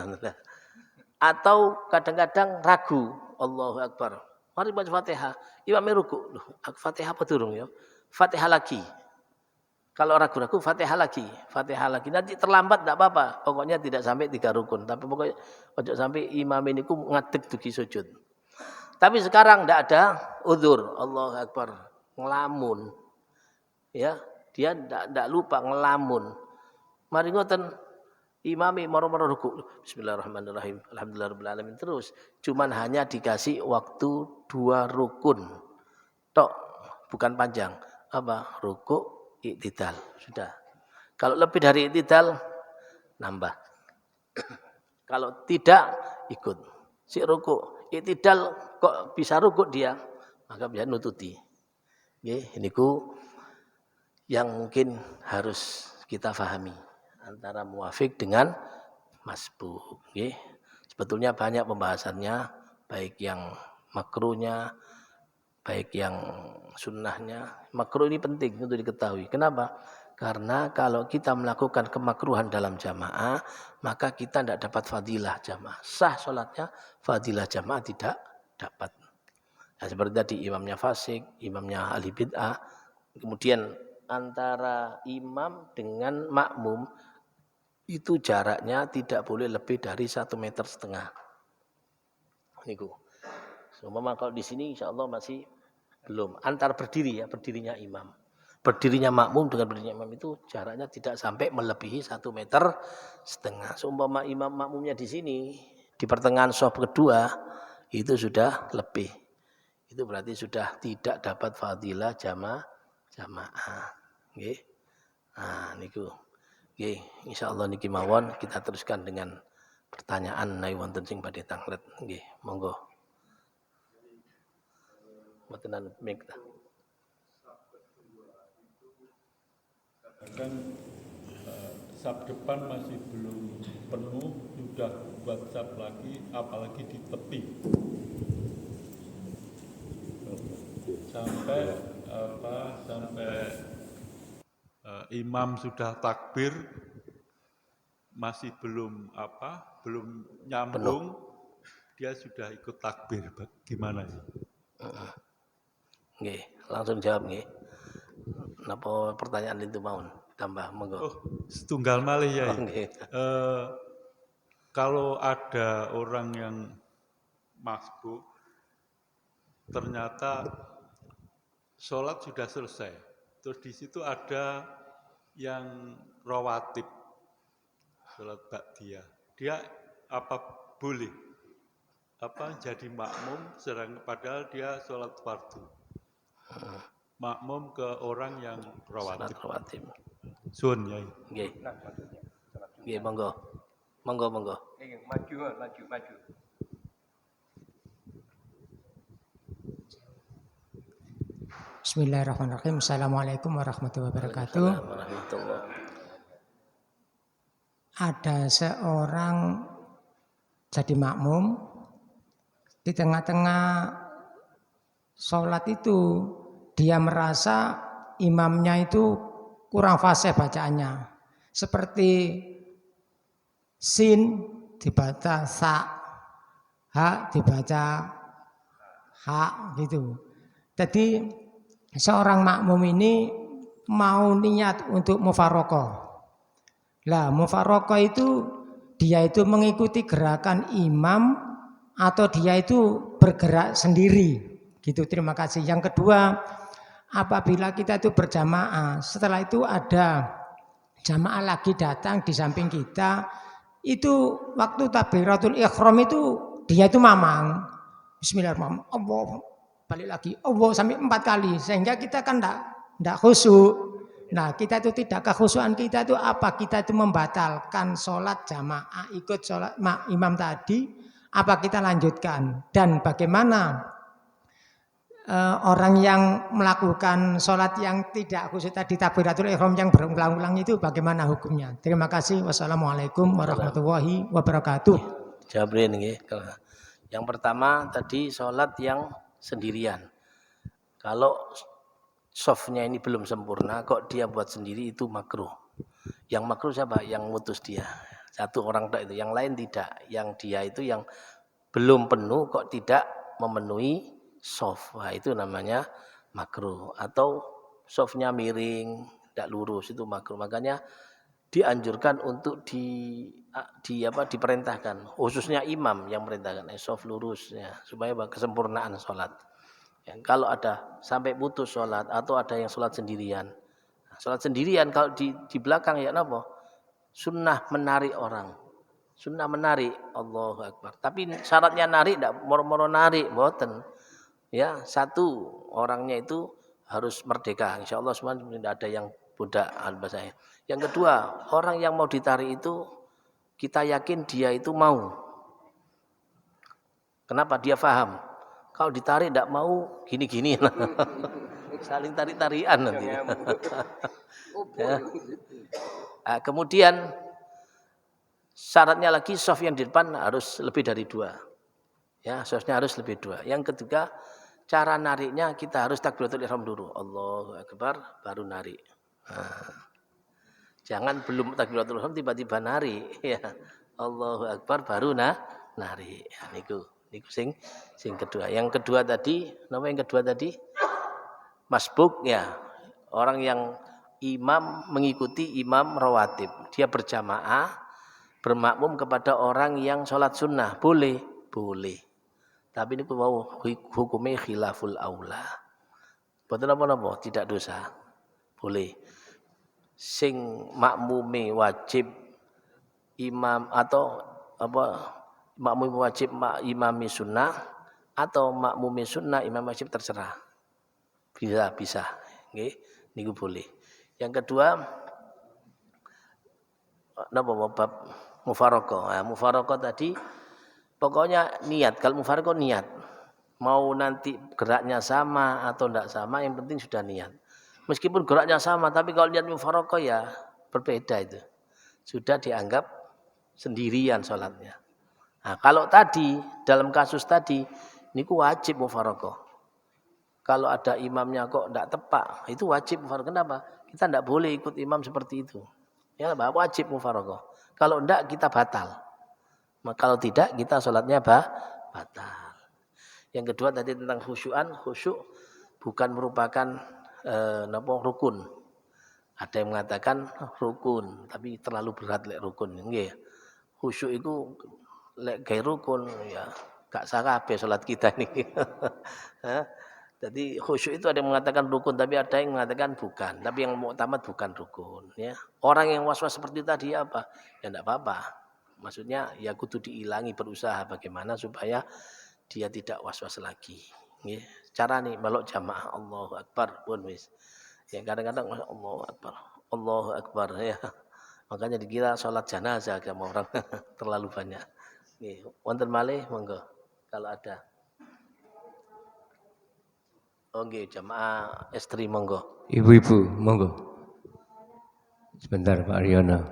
S2: Atau kadang-kadang ragu, Allahu Akbar. Mari baca Fatihah, imami ruku, loh Fatihah apa durung ya? Fatihah lagi. Kalau ragu-ragu Fatihah lagi. Nanti terlambat tidak apa-apa. Pokoknya tidak sampai 3 rukun, tapi pokoknya ojo sampai imam ini ku ngadeg dugi sujud. Tapi sekarang tidak ada udzur, Allahu Akbar, ngelamun. Ya, Dia ndak lupa ngelamun. Mari ngoten imami moro-moro ruku. Bismillahirrahmanirrahim. Alhamdulillahirabbil alamin terus. Cuman hanya dikasih waktu 2 rukun. Tok, bukan panjang. Apa? Ruku, i'tidal. Sudah. Kalau lebih dari i'tidal nambah. Kalau tidak ikut. Si ruku, i'tidal kok bisa ruku dia, maka bisa nututi. Nggih, niku yang mungkin harus kita pahami antara muafik dengan masbuk. Sebetulnya banyak pembahasannya, baik yang makruhnya, baik yang sunnahnya. Makruh ini penting untuk diketahui. Kenapa? Karena kalau kita melakukan kemakruhan dalam jamaah, maka kita tidak dapat fadilah jamaah. Sah sholatnya, fadilah jamaah tidak dapat. Nah, seperti tadi imamnya fasik, imamnya ahli bid'ah, kemudian antara imam dengan makmum itu jaraknya tidak boleh lebih dari 1,5 meter. Niku. Seumpama kalau di sini insya Allah masih belum. Antar berdiri ya, berdirinya imam. Berdirinya makmum dengan berdirinya imam itu jaraknya tidak sampai melebihi 1,5 meter. Seumpama imam makmumnya di sini, di pertengahan shaf kedua, itu sudah lebih. Itu berarti sudah tidak dapat fadilah jamaah. Nggih. Nah, niku. Nggih, insyaallah niki mawon kita teruskan dengan pertanyaan nai wonten sing badhe tanglet. Nggih, monggo. Mboten mik ta.
S3: Kan sap depan masih belum penuh, sudah buat sap lagi, apalagi di tepi. Sampai imam sudah takbir masih belum nyambung, dia sudah ikut takbir. Gimana ya?
S2: Nggih, langsung jawab nggih. Napa pertanyaan itu mau tambah monggo.
S3: Oh, setunggal malih ya.
S2: Nggih.
S3: Kalau ada orang yang masbuk, ternyata sholat sudah selesai. Terus di situ ada yang rawatib, sholat ba'diyah. Dia apa boleh? Jadi makmum, padahal dia sholat fardu. Makmum ke orang yang rawatib. Sun ya.
S2: Nggih. Nggih, monggo. Monggo.
S4: Maju. Bismillahirrahmanirrahim. Assalamualaikum warahmatullahi wabarakatuh. Ada seorang jadi makmum di tengah-tengah sholat itu dia merasa imamnya itu kurang fasih bacaannya. Seperti sin dibaca sa, ha dibaca ha gitu. Jadi seorang makmum ini mau niat untuk mufarokoh. Lah mufarokoh itu dia itu mengikuti gerakan imam atau dia itu bergerak sendiri. Gitu, terima kasih. Yang kedua, apabila kita itu berjamaah, setelah itu ada jamaah lagi datang di samping kita, itu waktu takbiratul ihram itu dia itu mamang. Bismillahirrahmanirrahim. Allah, balik lagi. Allah sampai 4 kali sehingga kita kan enggak khusyuk. Nah, kita itu tidak kekhusyuan kita itu apa? Kita itu membatalkan sholat jamaah ikut sholat imam tadi, apa kita lanjutkan? Dan bagaimana orang yang melakukan sholat yang tidak khusyuk tadi takbiratul ihram yang berulang-ulang itu bagaimana hukumnya? Terima kasih. Wassalamualaikum warahmatullahi wabarakatuh.
S2: Jabrin nggih. Yang pertama tadi sholat yang sendirian. Kalau softnya ini belum sempurna, kok dia buat sendiri itu makruh. Yang makruh siapa? Yang mutus dia. Satu orang tak itu, yang lain tidak. Yang dia itu yang belum penuh kok tidak memenuhi soft. Wah, itu namanya makruh. Atau softnya miring, tidak lurus, itu makruh. Makanya dianjurkan untuk diperintahkan, khususnya imam yang merintahkan soft lurus ya, supaya kesempurnaan sholat. Ya, kalau ada sampai putus sholat atau ada yang sholat sendirian, Sholat sendirian kalau di belakang ya napa? Sunnah menarik orang. Sunnah menarik, Allahu Akbar. Tapi syaratnya narik tidak moro-moro narik, boten. Ya, satu orangnya itu harus merdeka. Insya Allah semua tidak ada yang budak bahasanya. Yang kedua, orang yang mau ditarik itu kita yakin dia itu mau. Kenapa? Dia paham. Kalau ditarik tidak mau gini-gini. Saling tarik-tarian nanti. Ya. Nah, kemudian syaratnya lagi soft yang di depan harus lebih dari 2. Ya, softnya harus lebih 2. Yang ketiga, cara nariknya kita harus takbiratul ihram dulu. Allahu Akbar baru narik. Nah, jangan belum takbiratul ihram tiba-tiba narik ya. Allahu Akbar baru narik. Ya, niku sing kedua. Yang kedua tadi, nama yang kedua tadi masbuk ya. Orang yang imam mengikuti imam rawatib. Dia berjamaah bermakmum kepada orang yang sholat sunnah. Boleh. Tapi ini mau hukumnya khilaful aula. Betul apa? Tidak dosa. Boleh. Sing makmume wajib imam atau apa makmum wajib imami sunnah atau makmumi sunnah imam wajib terserah. Bisa. Nggih, niku boleh. Yang kedua napa bab mufaraqah. Nah, mufaraqah tadi pokoknya niat. Kalau mufaraqah niat. Mau nanti geraknya sama atau tidak sama, yang penting sudah niat. Meskipun geraknya sama, tapi kalau niat mufaraqah ya berbeda itu. Sudah dianggap sendirian sholatnya. Nah, kalau tadi dalam kasus tadi niku wajib mufaraqah. Kalau ada imamnya kok tidak tepat, itu wajib mufaraqah. Kenapa? Kita tidak boleh ikut imam seperti itu. Ya, wajib mufaraqah. Kalau tidak kita batal. Kalau tidak kita sholatnya batal. Yang kedua tadi tentang khusyuan, khusyuk bukan merupakan rukun. Ada yang mengatakan rukun, tapi terlalu berat lek rukun. Nggih. Khusyuk itu lek gawe rukun ya gak sah kabeh salat kita ini. Jadi khusyuk itu ada yang mengatakan rukun, tapi ada yang mengatakan bukan. Tapi yang muktamad bukan rukun. Ya. Orang yang was-was seperti tadi apa? Ya tidak apa-apa. Maksudnya ya kudu diilangi, berusaha bagaimana supaya dia tidak was-was lagi. Ya. Cara nih melok jamaah Allahu Akbar pun wis. Ya kadang-kadang Allahu Akbar ya. Makanya dikira sholat jenazah sama orang terlalu banyak. Nih, wonten malih monggo kalau ada. Oke, jamaah istri monggo.
S5: Ibu-ibu, monggo. Sebentar Pak Aryono.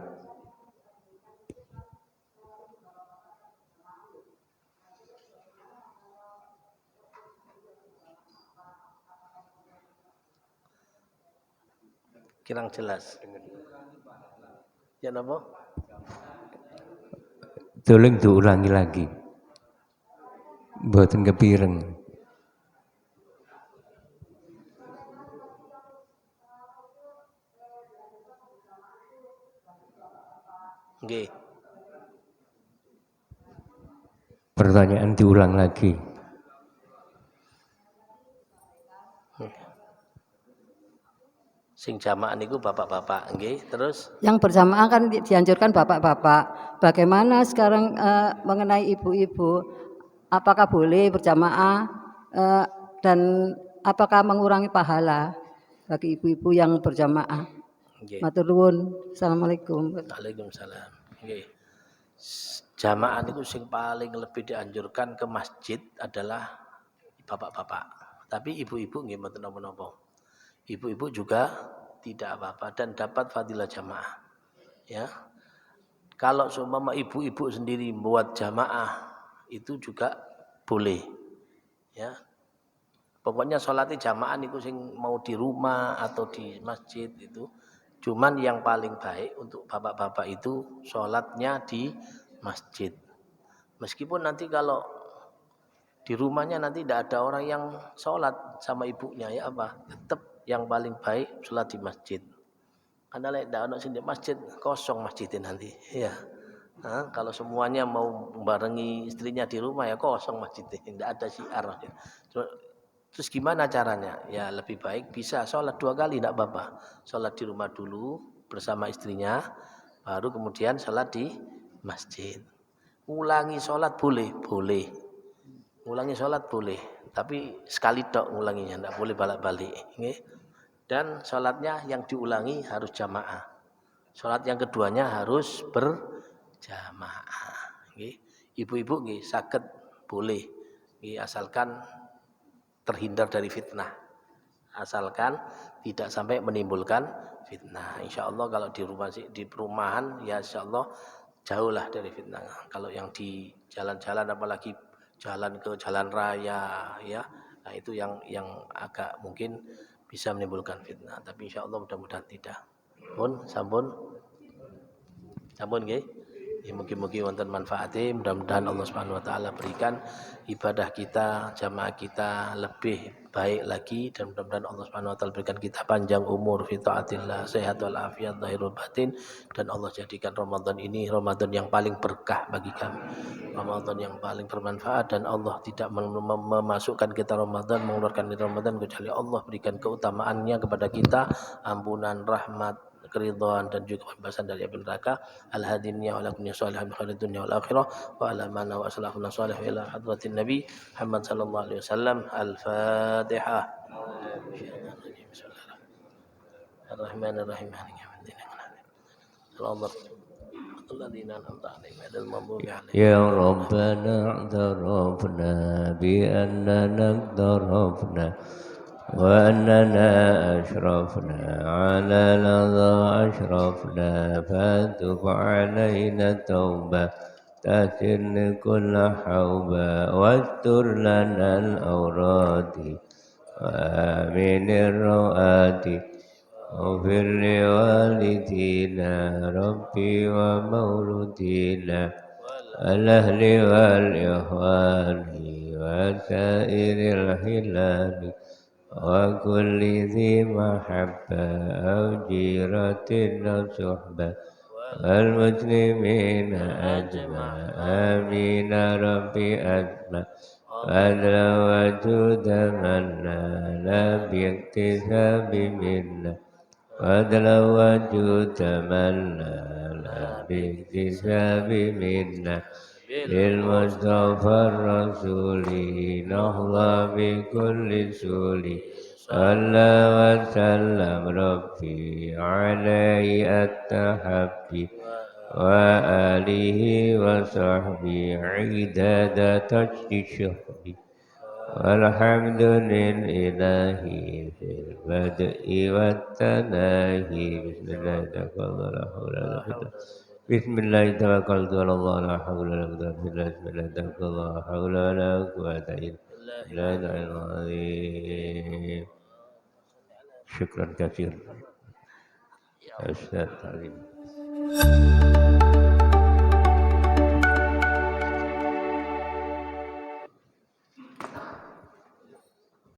S2: Kirang jelas. Ya napa?
S5: Tolong diulangi lagi. Mboten kepireng.
S2: Nggih.
S5: Pertanyaan diulang lagi.
S2: Sing jamaah niku bapak-bapak, nggih. Terus
S6: yang berjamaah kan dianjurkan bapak-bapak. Bagaimana sekarang mengenai ibu-ibu? Apakah boleh berjamaah dan apakah mengurangi pahala bagi ibu-ibu yang berjamaah?
S2: nggih.
S6: Matur nuwun. Assalamualaikum.
S2: Waalaikumsalam. Nggih. Jamaah niku sing paling lebih dianjurkan ke masjid adalah bapak-bapak. Tapi ibu-ibu nggih mboten napa-napa. Ibu-ibu juga tidak apa-apa dan dapat fadilah jamaah. Ya. Kalau seumpama ibu-ibu sendiri buat jamaah itu juga boleh. Ya. Pokoknya sholatnya jamaah niku sing mau di rumah atau di masjid itu. Cuman yang paling baik untuk bapak-bapak itu sholatnya di masjid. Meskipun nanti kalau di rumahnya nanti tidak ada orang yang sholat sama ibunya ya apa, tetap yang paling baik sholat di masjid. Karena lek ndak ono sing di masjid kosong masjidnya nanti. Ya. Nah, kalau semuanya mau barengi istrinya di rumah ya kosong masjidnya, tidak ada syiar. Terus gimana caranya? Ya lebih baik bisa sholat 2 kali tidak apa-apa. Sholat di rumah dulu bersama istrinya, baru kemudian sholat di masjid. Ulangi sholat boleh, boleh. Ulangi sholat boleh, tapi sekali tok ngulanginya, tidak boleh balik-balik. Dan sholatnya yang diulangi harus jamaah. Sholat yang keduanya harus berjamaah. Ibu-ibu saged boleh, asalkan terhindar dari fitnah, asalkan tidak sampai menimbulkan fitnah. Insya Allah kalau di perumahan ya insya Allah jauhlah dari fitnah. Kalau yang di jalan-jalan apalagi jalan ke jalan raya ya, nah itu yang agak mungkin bisa menimbulkan fitnah. Tapi insya Allah mudah-mudahan tidak. Sampun nggih. Ya, mungkin wonten manfaatnya, mudah-mudahan Allah Subhanahu wa taala berikan ibadah kita, jamaah kita lebih baik lagi, dan mudah-mudahan Allah Subhanahu wa taala berikan kita panjang umur fi taatillah, sehat wal afiat zahirul batin, dan Allah jadikan Ramadan ini Ramadan yang paling berkah bagi kami. Ramadan yang paling bermanfaat, dan Allah tidak memasukkan kita Ramadan, mengeluarkan kita Ramadan kecuali Allah berikan keutamaannya kepada kita, ampunan, rahmat, keridhaan dan juga pembebasan dari api neraka. Al-hadinnya wa lakum salihan min khairid dunya wal akhirah wa ala mana wa salafuna salih ila hadratin nabi Muhammad sallallahu alaihi wasallam. Al-Fatihah. Bismillahirrahmanirrahim.
S5: Ya Rabbana a'tarafna bi annana aqtarafna وأننا أشرفنا على لظى أشرفنا فتب علينا توبة تسر كل حوبة واستر لنا الأوراد وآمن الرؤات واغفر لوالدينا ربي ومولودينا الأهل والإخوان وسائر الخلان وكل ذي محبة أو جيرة أو صحبة والمسلمين أجمع آمين ربي أسمع وأدعو وجود من لا باكتساب منا وأدعو وجود من لا باكتساب منا للمصطفى الرسول نهضى بكل سول صلى وسلم ربي عليه التحبي وآله وصحبه عداد تجد شهبي والحمد لله في البدء والتناهي بسم الله الرحمن الرحيم بسم الله توكلت على الله لا حول ولا قوة إلا بالله بسم الله توكلت لا حول ولا قوة إلا بالله العظيم. شكرا كثيرا أستاذ عليم.